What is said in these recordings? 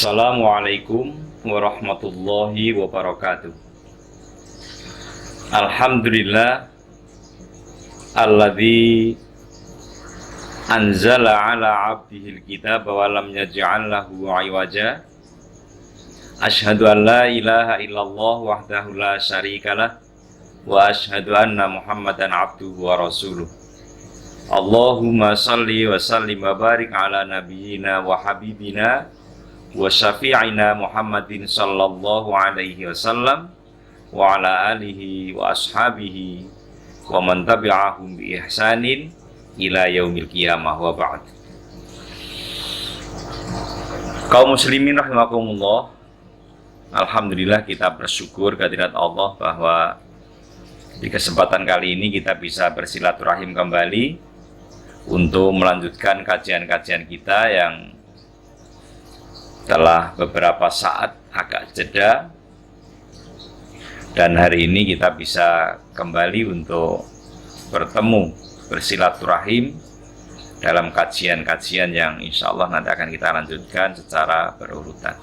Assalamualaikum warahmatullahi wabarakatuh. Alhamdulillah alladzi anzala ala abdihil kitaba wa lam yaj'al lahu 'iwaja. Asyhadu an la ilaha illallah wahdahu la syarikalah wa asyhadu anna Muhammadan abduhu wa rasuluh. Allahumma salli wa sallim wa barik ala nabiyyina wa habibina wa syafi'ina Muhammadin sallallahu alaihi wasallam wa ala alihi wa ashabihi wa man tabi'ahum bi ihsanin ila yaumil qiyamah wa ba'd. Kaum muslimin rahimakumullah, alhamdulillah kita bersyukur kehadirat Allah bahwa di kesempatan kali ini kita bisa bersilaturahim kembali untuk melanjutkan kajian-kajian kita yang telah beberapa saat agak jeda, dan hari ini kita bisa kembali untuk bertemu, bersilaturahim dalam kajian-kajian yang insya Allah nanti akan kita lanjutkan secara berurutan.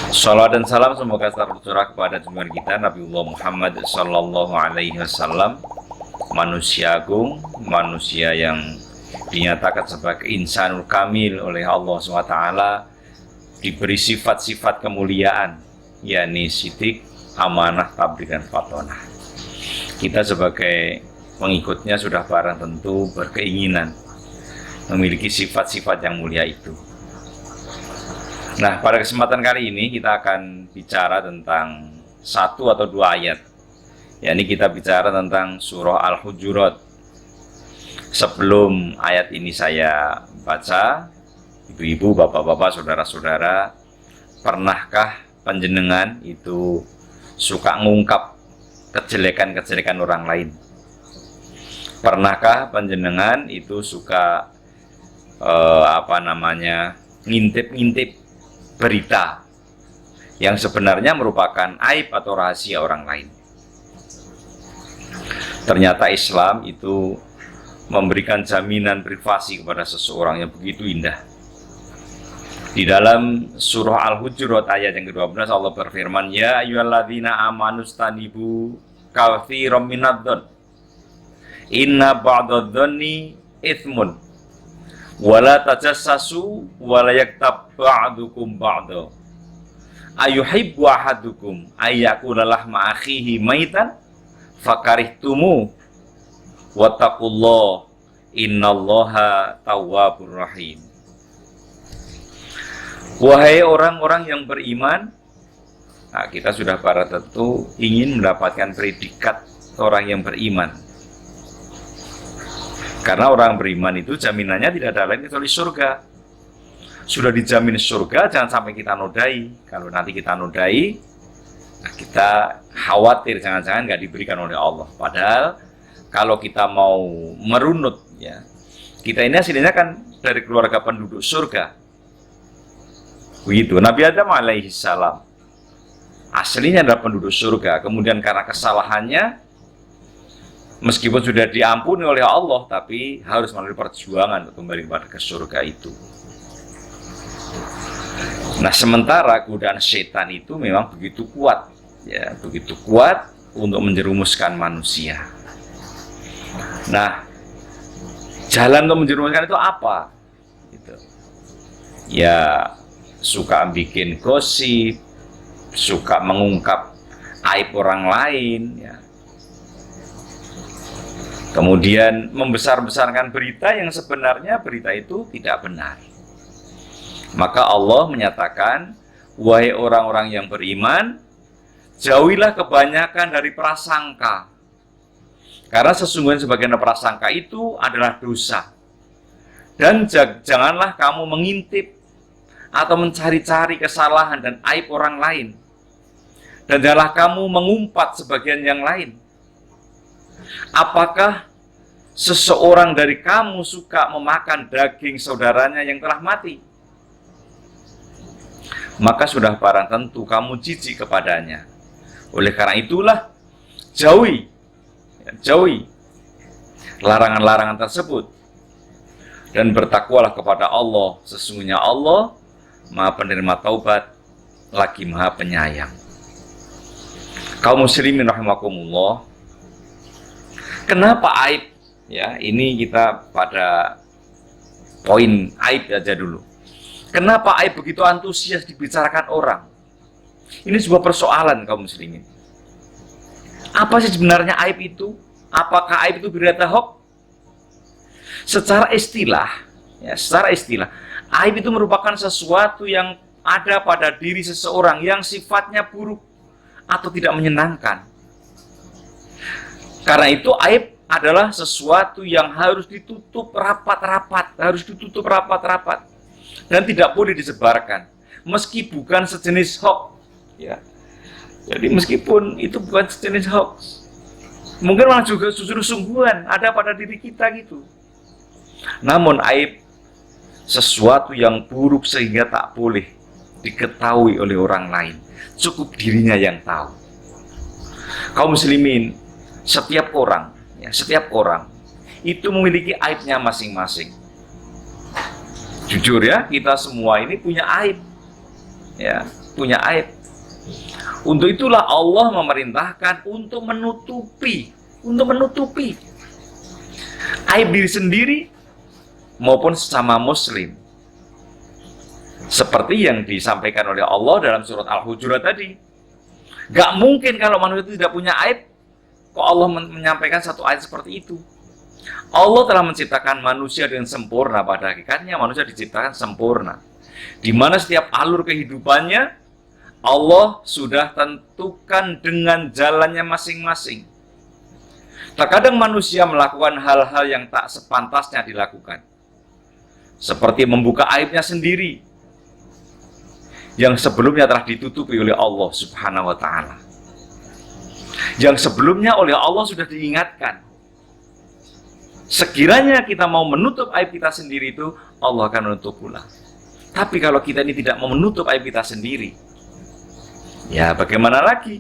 Shalawat dan salam semoga tercurah kepada junjungan kita Nabiullah Muhammad sallallahu alaihi wasallam, manusia agung, manusia yang dinyatakan sebagai insanul kamil oleh Allah SWT, diberi sifat-sifat kemuliaan, yakni sidik, amanah, tabligh, dan fatonah. Kita sebagai pengikutnya sudah barang tentu berkeinginan memiliki sifat-sifat yang mulia itu. Nah, pada kesempatan kali ini kita akan bicara tentang satu atau dua ayat, yakni kita bicara tentang surah Al-Hujurat. Sebelum ayat ini saya baca, ibu-ibu, bapak-bapak, saudara-saudara, pernahkah panjenengan itu suka ngungkap kejelekan-kejelekan orang lain? Pernahkah panjenengan itu suka ngintip-ngintip berita yang sebenarnya merupakan aib atau rahasia orang lain? Ternyata Islam itu memberikan jaminan privasi kepada seseorang yang begitu indah. Di dalam surah Al-Hujurat ayat yang ke-12 Allah berfirman, ya ayyuhalladzina amanu stanibu katsiran minadh-dhon inna ba'dadh-dhonni itsmun wa la tajassasu wa la yaktab ba'dukum ba'da ayuhibbu ahadukum ayyakula lahma akhihi maitan fakarihtumu wattaqullah innallaha tawwabur rahim. Wahai orang-orang yang beriman, nah kita sudah pada tentu ingin mendapatkan predikat orang yang beriman, karena orang beriman itu jaminannya tidak ada lain kecuali surga. Sudah dijamin surga, jangan sampai kita nodai. Kalau nanti kita nodai, nah kita khawatir jangan-jangan nggak diberikan oleh Allah. Padahal kalau kita mau merunut, ya, kita ini aslinya kan dari keluarga penduduk surga. Begitu. Nabi Adam alaihi salam aslinya adalah penduduk surga. Kemudian karena kesalahannya, meskipun sudah diampuni oleh Allah, tapi harus melalui perjuangan untuk kembali ke surga itu. Nah, sementara godaan setan itu memang begitu kuat, ya, begitu kuat untuk menjerumuskan manusia. Nah, jalan untuk menjerumuskan itu apa? Gitu. Ya, suka bikin gosip, suka mengungkap aib orang lain, ya. Kemudian membesar-besarkan berita yang sebenarnya berita itu tidak benar. Maka Allah menyatakan, wahai orang-orang yang beriman, jauhilah kebanyakan dari prasangka. Karena sesungguhnya sebagian prasangka itu adalah dosa. Dan janganlah kamu mengintip atau mencari-cari kesalahan dan aib orang lain. Dan janganlah kamu mengumpat sebagian yang lain. Apakah seseorang dari kamu suka memakan daging saudaranya yang telah mati? Maka sudah barang tentu kamu jijik kepadanya. Oleh karena itulah, jauhi larangan-larangan tersebut dan bertakwalah kepada Allah. Sesungguhnya Allah Maha penerima taubat, lagi Maha penyayang. Kaum muslimin rahimakumullah, kenapa aib? Ya, ini kita pada poin aib aja dulu. Kenapa aib begitu antusias dibicarakan orang? Ini sebuah persoalan kaum muslimin. Apa sih sebenarnya aib itu? Apakah aib itu berita hoax? Secara istilah, aib itu merupakan sesuatu yang ada pada diri seseorang yang sifatnya buruk atau tidak menyenangkan. Karena itu aib adalah sesuatu yang harus ditutup rapat-rapat, dan tidak boleh disebarkan, meski bukan sejenis hoax. Ya. Jadi meskipun itu bukan sejenis hoax, mungkin malah juga justru sungguhan ada pada diri kita gitu. Namun aib sesuatu yang buruk sehingga tak boleh diketahui oleh orang lain, cukup dirinya yang tahu. Kaum muslimin, setiap orang itu memiliki aibnya masing-masing. Jujur ya, kita semua ini punya aib. Ya, punya aib. Untuk itulah Allah memerintahkan untuk menutupi aib diri sendiri maupun sesama muslim. Seperti yang disampaikan oleh Allah dalam surat Al-Hujurat tadi. Gak mungkin kalau manusia itu tidak punya aib, kok Allah menyampaikan satu ayat seperti itu. Allah telah menciptakan manusia dengan sempurna. Pada hakikatnya manusia diciptakan sempurna, di mana setiap alur kehidupannya Allah sudah tentukan dengan jalannya masing-masing. Terkadang manusia melakukan hal-hal yang tak sepantasnya dilakukan, seperti membuka aibnya sendiri yang sebelumnya telah ditutupi oleh Allah Subhanahu wa ta'ala, yang sebelumnya oleh Allah sudah diingatkan. Sekiranya kita mau menutup aib kita sendiri, itu Allah akan menutup pula. Tapi kalau kita ini tidak mau menutup aib kita sendiri, ya bagaimana lagi?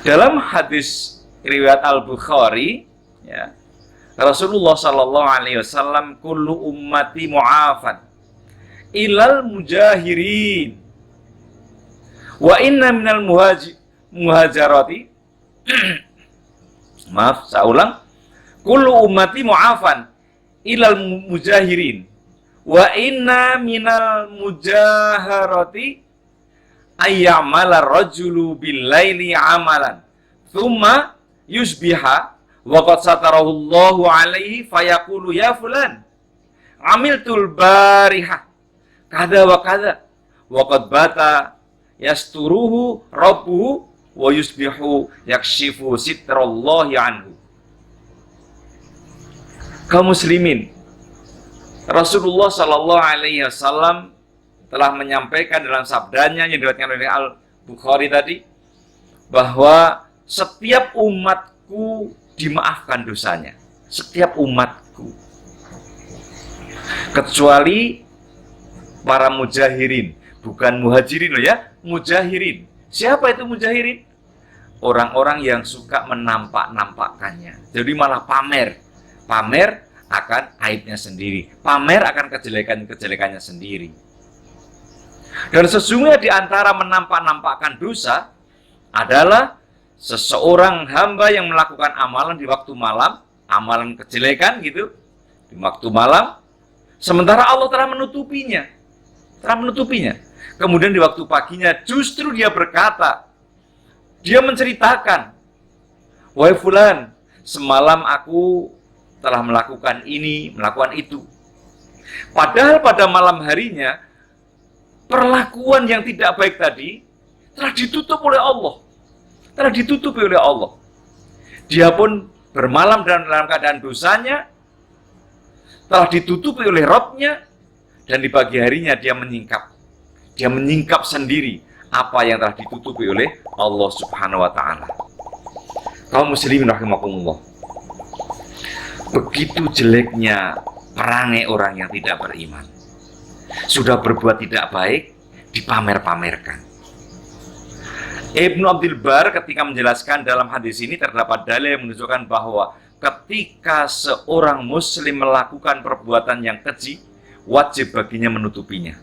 Dalam hadis riwayat Al-Bukhari, ya, Rasulullah Shallallahu Alaihi Wasallam, kullu ummati mu'afan ilal mujahirin wa inna minal muhajarati maaf, saya ulang, kullu ummati mu'afan ilal mujahirin wa inna minal mujaharati ayyamala rajulu bil-laili amalan thumma yusbiha wa qad satarahu Allahu alaihi fayaqulu ya fulan amiltul bariha kada wa kada wa qad bata yasturuhu rabbuhu wa yusbihu yakshifu sitrallahi anhu. Kaum muslimin, Rasulullah Shallallahu Alaihi Wasallam telah menyampaikan dalam sabdanya yang diriwayatkan oleh Al-Bukhari tadi, bahwa setiap umatku dimaafkan dosanya, setiap umatku, kecuali para mujahirin, bukan muhajirin loh ya, mujahirin. Siapa itu mujahirin? Orang-orang yang suka menampak-nampakkannya, jadi malah pamer akan aibnya sendiri, pamer akan kejelekannya sendiri. Dan sesungguhnya di antara menampak-nampakkan dosa adalah seseorang hamba yang melakukan amalan di waktu malam, amalan kejelekan gitu, di waktu malam, sementara Allah telah menutupinya. Kemudian di waktu paginya justru dia berkata, dia menceritakan, wahai fulan, semalam aku telah melakukan ini, melakukan itu. Padahal pada malam harinya perlakuan yang tidak baik tadi telah ditutup oleh Allah. Dia pun bermalam dalam keadaan dosanya, telah ditutupi oleh Rabb-nya, dan di pagi harinya dia menyingkap sendiri apa yang telah ditutupi oleh Allah Subhanahu wa ta'ala. Kaum muslimin rahimakumullah, begitu jeleknya perangai orang yang tidak beriman. Sudah berbuat tidak baik, dipamer-pamerkan. Ibnu Abdul Bar ketika menjelaskan dalam hadis ini terdapat dalil yang menunjukkan bahwa ketika seorang muslim melakukan perbuatan yang keji, wajib baginya menutupinya.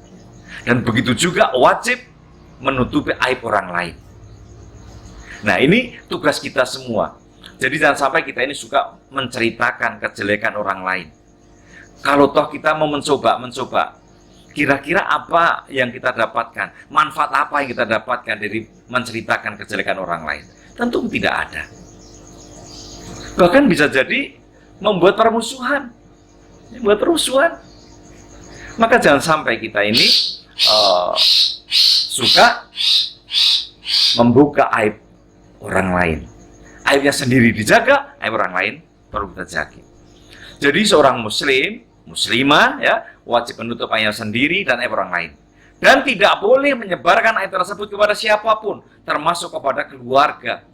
Dan begitu juga wajib menutupi aib orang lain. Nah, ini tugas kita semua. Jadi jangan sampai kita ini suka menceritakan kejelekan orang lain. Kalau toh kita mau mencoba, kira-kira apa yang kita dapatkan? Manfaat apa yang kita dapatkan dari menceritakan kejelekan orang lain? Tentu tidak ada. Bahkan bisa jadi membuat permusuhan. Maka jangan sampai kita ini suka membuka aib orang lain. Aibnya sendiri dijaga, aib orang lain perlu kita jaga. Jadi seorang muslimah ya, wajib menutup aibnya sendiri dan aib orang lain. Dan tidak boleh menyebarkan aib tersebut kepada siapapun, termasuk kepada keluarga,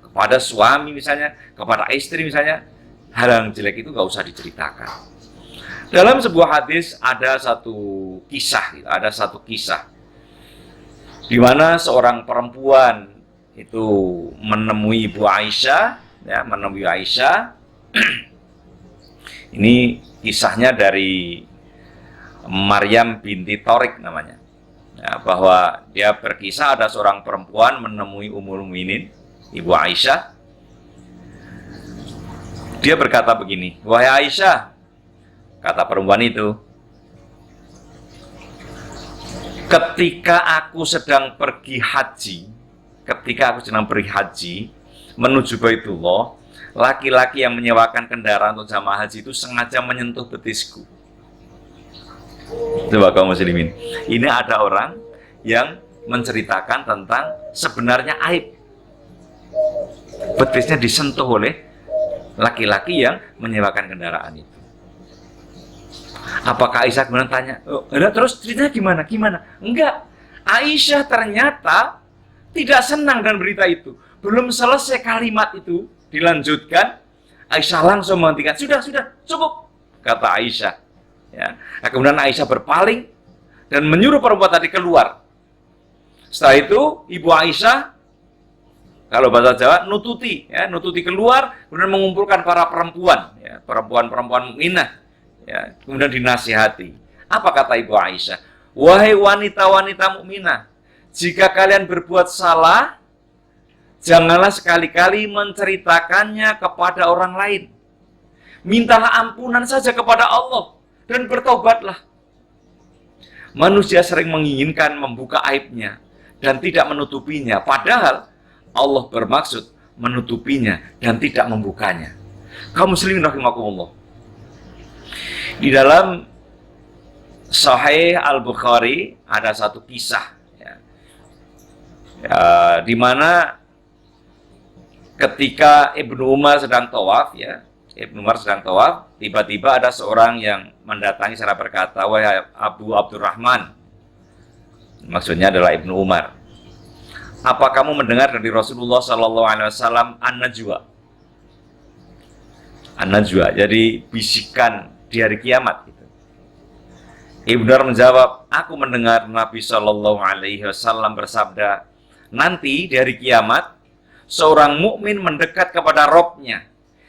kepada suami misalnya, kepada istri misalnya. Hal yang jelek itu nggak usah diceritakan. Dalam sebuah hadis ada satu kisah di mana seorang perempuan itu menemui Ibu Aisyah, Ini kisahnya dari Maryam binti Thorik namanya. Ya, bahwa dia berkisah ada seorang perempuan menemui Ummul Mukminin, Ibu Aisyah. Dia berkata begini, "Wahai Aisyah," kata perempuan itu, ketika aku sedang pergi haji menuju Baitullah, laki-laki yang menyewakan kendaraan untuk jamaah haji itu sengaja menyentuh betisku. Coba kaum muslimin, ini ada orang yang menceritakan tentang sebenarnya aib betisnya disentuh oleh laki-laki yang menyewakan kendaraan itu. Apakah Aisyah kemudian tanya, terus ceritanya gimana? Enggak, Aisyah ternyata tidak senang dengan berita itu. Belum selesai kalimat itu dilanjutkan, Aisyah langsung menghentikan. Sudah, cukup, kata Aisyah. Ya. Nah, kemudian Aisyah berpaling dan menyuruh perempuan tadi keluar. Setelah itu, Ibu Aisyah, kalau bahasa Jawa, nututi keluar, kemudian mengumpulkan para perempuan, ya, perempuan mukminah, ya, kemudian dinasihati. Apa kata Ibu Aisyah? Wahai wanita-wanita mukminah, jika kalian berbuat salah, janganlah sekali-kali menceritakannya kepada orang lain. Mintalah ampunan saja kepada Allah dan bertobatlah. Manusia sering menginginkan membuka aibnya dan tidak menutupinya, padahal Allah bermaksud menutupinya dan tidak membukanya. Kaum muslimin rahimakumullah. Di dalam Sahih Al-Bukhari ada satu kisah di mana ketika Ibnu Umar sedang tawaf, tiba-tiba ada seorang yang mendatangi secara berkata, "Wahai Abu Abdurrahman," maksudnya adalah Ibnu Umar, "apa kamu mendengar dari Rasulullah SAW an-najwa?" An-najwa, jadi bisikan di hari kiamat. Gitu. Ibnu Umar menjawab, "Aku mendengar Nabi SAW bersabda, nanti di hari kiamat seorang mukmin mendekat kepada Robnya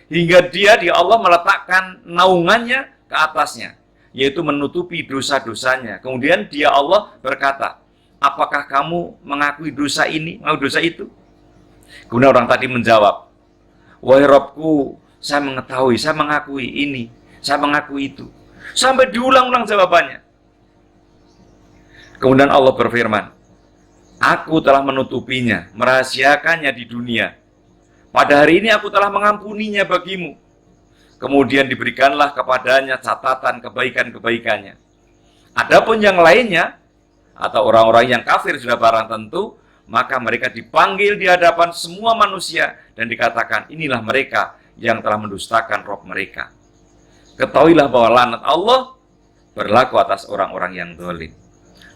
hingga di Allah meletakkan naungannya ke atasnya, yaitu menutupi dosa-dosanya. Kemudian Allah berkata, apakah kamu mengakui dosa ini, dosa itu?" Kemudian orang tadi menjawab, "Wahai Robku, saya mengetahui, saya mengakui ini, saya mengakui itu." Sampai diulang-ulang jawabannya. Kemudian Allah berfirman, "Aku telah menutupinya, merahasiakannya di dunia. Pada hari ini aku telah mengampuninya bagimu." Kemudian diberikanlah kepadanya catatan kebaikan-kebaikannya. Adapun yang lainnya, atau orang-orang yang kafir sudah barang tentu, maka mereka dipanggil di hadapan semua manusia dan dikatakan, inilah mereka yang telah mendustakan Rob mereka. Ketahuilah bahwa laknat Allah berlaku atas orang-orang yang zalim.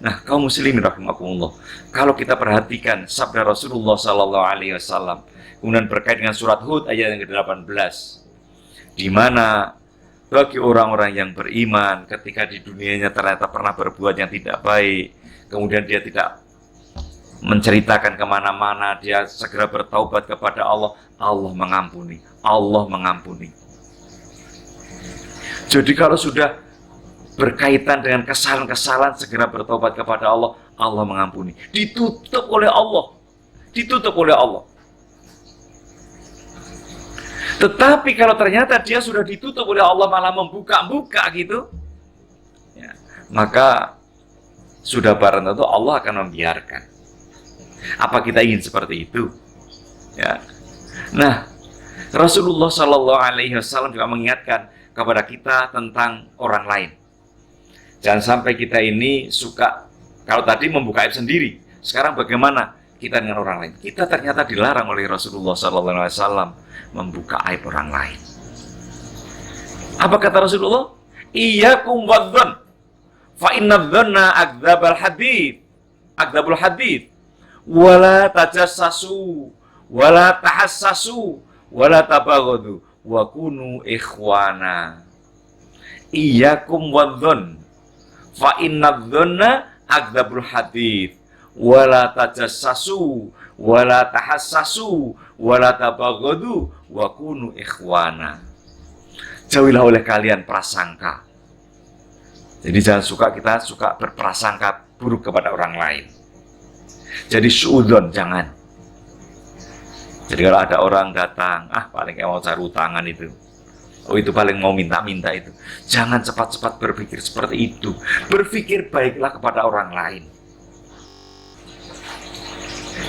Nah, kaum muslimin rahimakumullah, kalau kita perhatikan sabda Rasulullah SAW, kemudian berkait dengan surat Hud ayat yang ke-18, di mana bagi orang-orang yang beriman ketika di dunianya ternyata pernah berbuat yang tidak baik, kemudian dia tidak menceritakan kemana-mana, dia segera bertaubat kepada Allah, Allah mengampuni. Jadi kalau sudah berkaitan dengan kesalahan-kesalahan, segera bertobat kepada Allah, Allah mengampuni. Ditutup oleh Allah. Ditutup oleh Allah. Tetapi kalau ternyata dia sudah ditutup oleh Allah malah membuka-buka gitu, ya, maka sudah barang tentu Allah akan membiarkan. Apa kita ingin seperti itu? Ya. Nah, Rasulullah Shallallahu Alaihi Wasallam juga mengingatkan kepada kita tentang orang lain. Jangan sampai kita ini suka, kalau tadi membuka aib sendiri, sekarang bagaimana kita dengan orang lain? Kita ternyata dilarang oleh Rasulullah Shallallahu Alaihi Wasallam membuka aib orang lain. Apa kata Rasulullah? Iyyakum wadzan, fa inna dzanna akdzabul hadits, wala tajassasu, wala tahassasu, wala tabaghadu, wa kunu ikhwana. Iyyakum wadzan, fa inna dzanna akdzabul hadits, wala tajassasu, wala tahassasu, wala tabaghadu, wa kunu ikhwana. Jauhilah oleh kalian prasangka. Jadi jangan kita suka berprasangka buruk kepada orang lain. Jadi suudzon, jangan. Jadi kalau ada orang datang, paling mau cari utangan itu, itu paling mau minta-minta itu, jangan cepat-cepat berpikir seperti itu. Berpikir baiklah kepada orang lain.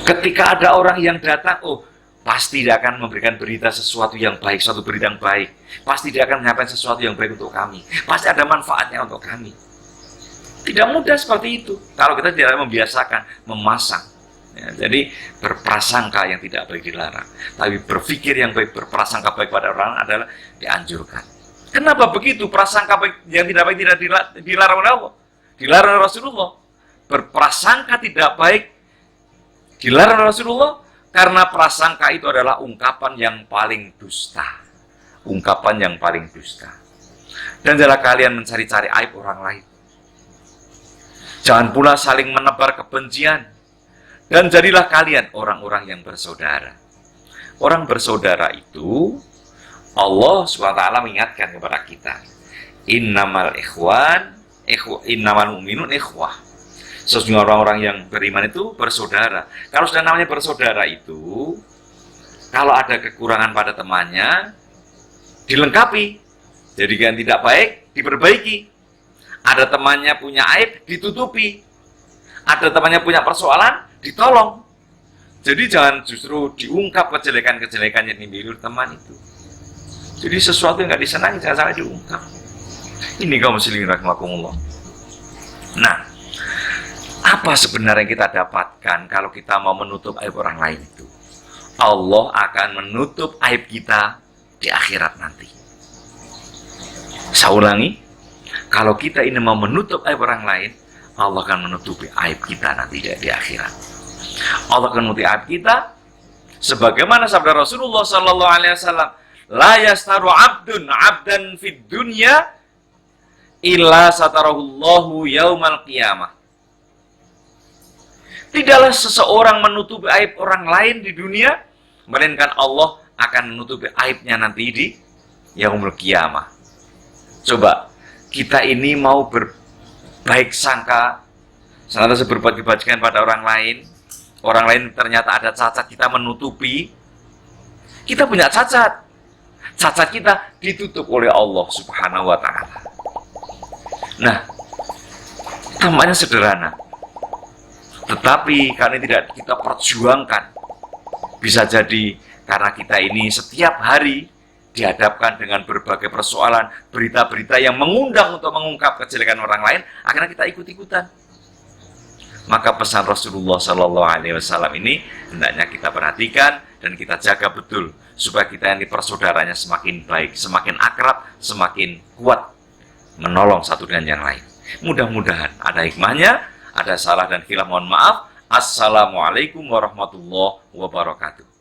Ketika ada orang yang datang, pasti dia akan memberikan berita sesuatu yang baik, suatu berita yang baik. Pasti dia akan menyampaikan sesuatu yang baik untuk kami. Pasti ada manfaatnya untuk kami. Tidak mudah seperti itu kalau kita tidak membiasakan memasang. Ya, jadi berprasangka yang tidak baik dilarang, tapi berpikir yang baik, berprasangka baik pada orang adalah dianjurkan. Kenapa begitu? Prasangka baik yang tidak baik tidak dilarang oleh Allah, dilarang oleh Rasulullah. Berprasangka tidak baik dilarang oleh Rasulullah, karena prasangka itu adalah ungkapan yang paling dusta. Ungkapan yang paling dusta. Dan janganlah kalian mencari-cari aib orang lain. Jangan pula saling menebar kebencian. Dan jadilah kalian orang-orang yang bersaudara. Orang bersaudara itu, Allah SWT mengingatkan kepada kita. Innamal mu'minun ikhwah. Sesungguhnya orang-orang yang beriman itu bersaudara. Kalau sudah namanya bersaudara itu, kalau ada kekurangan pada temannya, dilengkapi. Jadi yang tidak baik, diperbaiki. Ada temannya punya aib, ditutupi. Ada temannya punya persoalan, ditolong. Jadi jangan justru diungkap kejelekan-kejelekan yang dimiliki teman itu. Jadi sesuatu yang nggak disenangi, jangan sampai diungkap. Ini kaum muslimin rahimakumullah. Nah, apa sebenarnya yang kita dapatkan kalau kita mau menutup aib orang lain itu? Allah akan menutup aib kita di akhirat nanti. Saya ulangi, kalau kita ini mau menutup aib orang lain, Allah akan menutupi aib kita nanti di akhirat. Allah akan menutupi aib kita, sebagaimana sabda Rasulullah Sallallahu Alaihi Wasallam, la yastaru abdan fid dunya illa satarahullahu yaumal qiyamah. Tidaklah seseorang menutupi aib orang lain di dunia, melainkan Allah akan menutupi aibnya nanti di yaumul qiyamah. Coba, kita ini mau berbaik sangka, senantiasa berbuat kebajikan pada orang lain ternyata ada cacat, kita menutupi. Kita punya cacat kita ditutup oleh Allah Subhanahu wa Ta'ala. Nah, tampaknya sederhana, tetapi karena tidak kita perjuangkan, bisa jadi karena kita ini setiap hari dihadapkan dengan berbagai persoalan, berita-berita yang mengundang untuk mengungkap kejelekan orang lain, akhirnya kita ikut-ikutan. Maka pesan Rasulullah Sallallahu Alaihi Wasallam ini hendaknya kita perhatikan dan kita jaga betul supaya kita ini persaudaranya semakin baik, semakin akrab, semakin kuat menolong satu dengan yang lain. Mudah-mudahan ada hikmahnya, ada salah dan khilaf mohon maaf. Assalamualaikum warahmatullahi wabarakatuh.